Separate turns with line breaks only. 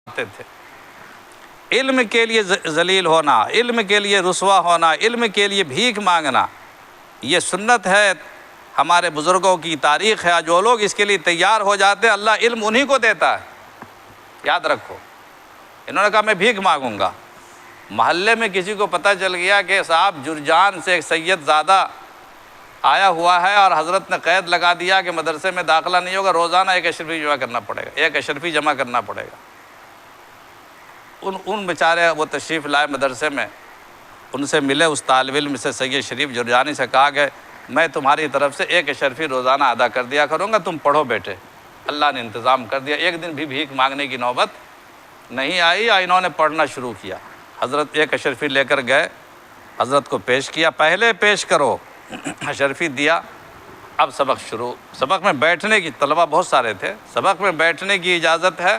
تھے۔ علم کے لیے ذلیل ہونا، علم کے لیے رسوا ہونا، علم کے لیے بھیک مانگنا، یہ سنت ہے، ہمارے بزرگوں کی تاریخ ہے۔ جو لوگ اس کے لیے تیار ہو جاتے ہیں اللہ علم انہی کو دیتا ہے، یاد رکھو۔ انہوں نے کہا میں بھیک مانگوں گا۔ محلے میں کسی کو پتہ چل گیا کہ صاحب جرجان سے ایک سید زادہ آیا ہوا ہے اور حضرت نے قید لگا دیا کہ مدرسے میں داخلہ نہیں ہوگا، روزانہ ایک اشرفی جمع کرنا پڑے گا، ایک اشرفی جمع کرنا پڑے گا۔ ان بیچارے وہ تشریف لائے مدرسے میں، ان سے ملے، اس طالب علم سے سید شریف جرجانی سے کہا کہ میں تمہاری طرف سے ایک اشرفی روزانہ ادا کر دیا کروں گا، تم پڑھو بیٹے۔ اللہ نے انتظام کر دیا، ایک دن بھی بھیک مانگنے کی نوبت نہیں آئی، یا انہوں نے پڑھنا شروع کیا۔ حضرت ایک اشرفی لے کر گئے، حضرت کو پیش کیا، پہلے پیش کرو، اشرفی دیا۔ اب سبق شروع، سبق میں بیٹھنے کی، طلبہ بہت سارے تھے، سبق میں بیٹھنے کی اجازت ہے،